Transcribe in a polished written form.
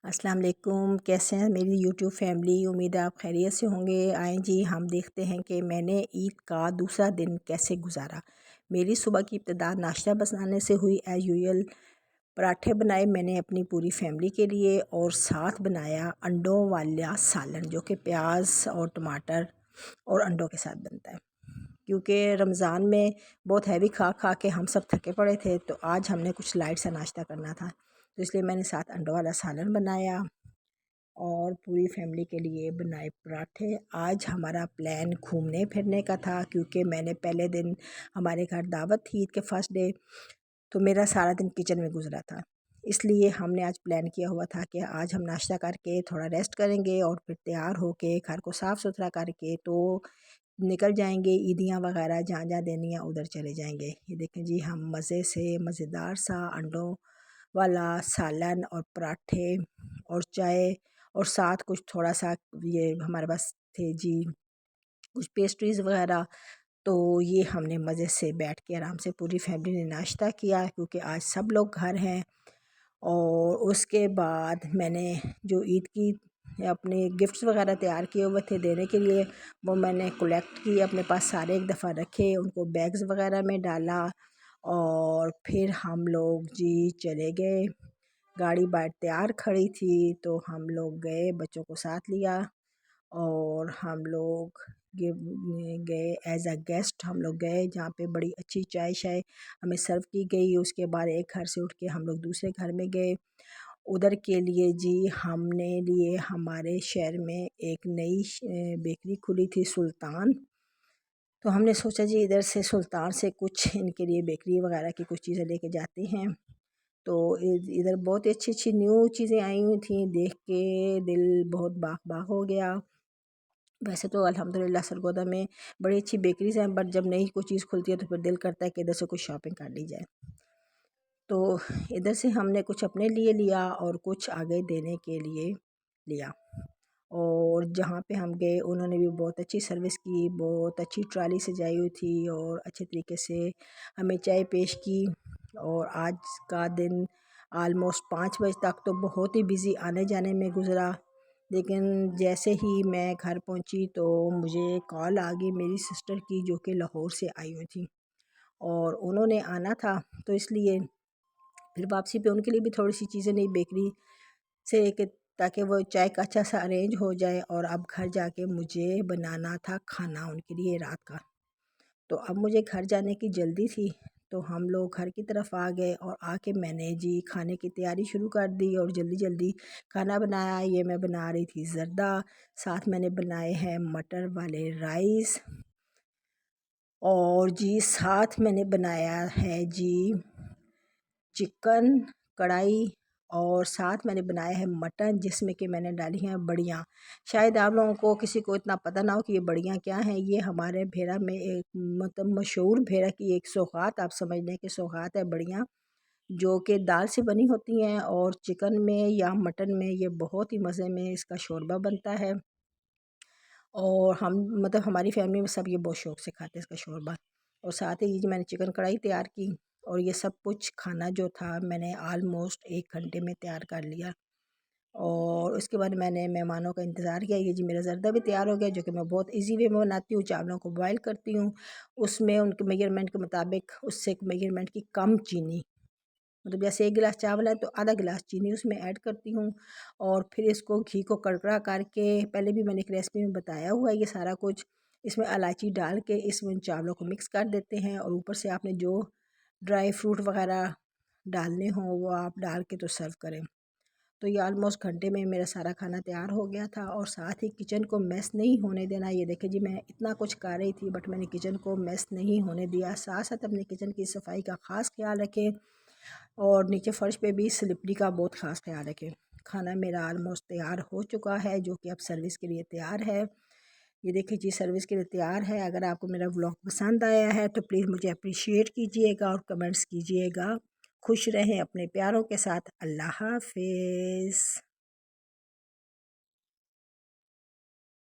अस्सलाम वालेकुम। कैसे हैं मेरी यूट्यूब फैमिली? उम्मीद है आप खैरियत से होंगे। आएँ जी हम देखते हैं कि मैंने ईद का दूसरा दिन कैसे गुजारा। मेरी सुबह की इब्तिदा नाश्ता बनाने से हुई एज़ यूजुअल। पराठे बनाए मैंने अपनी पूरी फैमिली के लिए और साथ बनाया अंडों वाला सालन जो कि प्याज और टमाटर और अंडों के साथ बनता है। क्योंकि रमज़ान में बहुत हैवी खा खा के हम सब थके पड़े थे, तो आज हमने कुछ लाइट सा नाश्ता करना था, तो इसलिए मैंने साथ अंडों वाला सालन बनाया और पूरी फैमिली के लिए बनाए पराठे। आज हमारा प्लान घूमने फिरने का था, क्योंकि मैंने पहले दिन हमारे घर दावत थी ईद के फर्स्ट डे, तो मेरा सारा दिन किचन में गुजरा था। इसलिए हमने आज प्लान किया हुआ था कि आज हम नाश्ता करके थोड़ा रेस्ट करेंगे और फिर तैयार होके घर को साफ़ सुथरा करके तो निकल जाएंगे, ईदियाँ वगैरह जहाँ जहाँ देनी है उधर चले जाएंगे। ये देखें जी, हम मज़े से मज़ेदार सा अंडों वाला सालन और पराठे और चाय और साथ कुछ थोड़ा सा ये हमारे पास थे जी कुछ पेस्ट्रीज़ वगैरह। तो ये हमने मज़े से बैठ के आराम से पूरी फैमिली ने नाश्ता किया, क्योंकि आज सब लोग घर हैं। और उसके बाद मैंने जो ईद की अपने गिफ्ट्स वगैरह तैयार किए हुए थे देने के लिए, वो मैंने कलेक्ट किए, अपने पास सारे एक दफ़ा रखे, उनको बैग्स वगैरह में डाला और फिर हम लोग जी चले गए। गाड़ी बाहर तैयार खड़ी थी तो हम लोग गए, बच्चों को साथ लिया और हम लोग गए एज अ गेस्ट। हम लोग गए जहाँ पे बड़ी अच्छी चाय शाय हमें सर्व की गई। उसके बाद एक घर से उठ के हम लोग दूसरे घर में गए। उधर के लिए जी हमने लिए हमारे शहर में एक नई बेकरी खुली थी सुल्तान, तो हमने सोचा जी इधर से सुल्तान से कुछ इनके लिए बेकरी वगैरह की कुछ चीज़ें लेके जाते हैं। तो इधर बहुत ही अच्छी अच्छी न्यू चीज़ें आई हुई थी, देख के दिल बहुत बाग बाग हो गया। वैसे तो अल्हम्दुलिल्लाह सरगोदा में बड़ी अच्छी बेकरीज़ हैं, बट जब नई कोई चीज़ खुलती है तो फिर दिल करता है कि इधर से कुछ शॉपिंग कर ली जाए। तो इधर से हमने कुछ अपने लिए लिया और कुछ आगे देने के लिए लिया। और जहाँ पे हम गए उन्होंने भी बहुत अच्छी सर्विस की, बहुत अच्छी ट्रॉली सजाई हुई थी और अच्छे तरीके से हमें चाय पेश की। और आज का दिन आलमोस्ट 5 बजे तक तो बहुत ही बिज़ी आने जाने में गुज़रा। लेकिन जैसे ही मैं घर पहुंची तो मुझे कॉल आ गई मेरी सिस्टर की, जो कि लाहौर से आई हुई थी और उन्होंने आना था, तो इसलिए फिर वापसी पे उनके लिए भी थोड़ी सी चीज़ें नई बेकरी से कि ताकि वो चाय का अच्छा सा अरेंज हो जाए। और अब घर जाके मुझे बनाना था खाना उनके लिए रात का, तो अब मुझे घर जाने की जल्दी थी, तो हम लोग घर की तरफ आ गए और आके मैंने जी खाने की तैयारी शुरू कर दी और जल्दी जल्दी खाना बनाया। ये मैं बना रही थी ज़र्दा, साथ मैंने बनाए हैं मटर वाले राइस और जी साथ मैंने बनाया है जी चिकन कढ़ाई और साथ मैंने बनाया है मटन, जिसमें कि मैंने डाली हैं बड़ियाँ। शायद आप लोगों को किसी को इतना पता ना हो कि ये बड़ियाँ क्या हैं। ये हमारे भेड़ा में एक मतलब मशहूर भेड़ा की एक सौगात, आप समझ लें कि सौगात है बड़ियाँ, जो कि दाल से बनी होती हैं और चिकन में या मटन में ये बहुत ही मज़े में इसका शोरबा बनता है। और हम मतलब हमारी फैमिली में सब ये बहुत शौक़ से खाते हैं इसका शोरबा। और साथ ही ये जो मैंने चिकन कढ़ाई तैयार की और ये सब कुछ खाना जो था मैंने आलमोस्ट 1 घंटे में तैयार कर लिया। और उसके बाद मैंने मेहमानों का इंतज़ार किया। ये जी मेरा ज़र्दा भी तैयार हो गया, जो कि मैं बहुत इजी वे में बनाती हूँ। चावलों को बॉयल करती हूँ, उसमें उनके मेजरमेंट के मुताबिक उससे मेजरमेंट की कम चीनी, मतलब जैसे 1 गिलास चावल है तो आधा गिलास चीनी उसमें ऐड करती हूँ। और फिर इसको घी को कड़कड़ा करके, पहले भी मैंने एक रेसिपी में बताया हुआ है ये सारा कुछ, इसमें इलायची डाल के इसमें चावलों को मिक्स कर देते हैं और ऊपर से आपने जो ड्राई फ्रूट वगैरह डालने हों वो आप डाल के तो सर्व करें। तो ये ऑलमोस्ट घंटे में मेरा सारा खाना तैयार हो गया था। और साथ ही किचन को मैस नहीं होने देना। ये देखिए जी, मैं इतना कुछ कर रही थी बट मैंने किचन को मैस नहीं होने दिया। साथ साथ अपने किचन की सफाई का ख़ास ख्याल रखें और नीचे फ़र्श पे भी स्लिपरी का बहुत ख़ास ख्याल रखें। खाना मेरा ऑलमोस्ट तैयार हो चुका है, जो कि अब सर्विस के लिए तैयार है। ये देखिए जी, सर्विस के लिए तैयार है। अगर आपको मेरा व्लॉग पसंद आया है तो प्लीज़ मुझे अप्रिशिएट कीजिएगा और कमेंट्स कीजिएगा। खुश रहें अपने प्यारों के साथ। अल्लाह हाफ़िज़।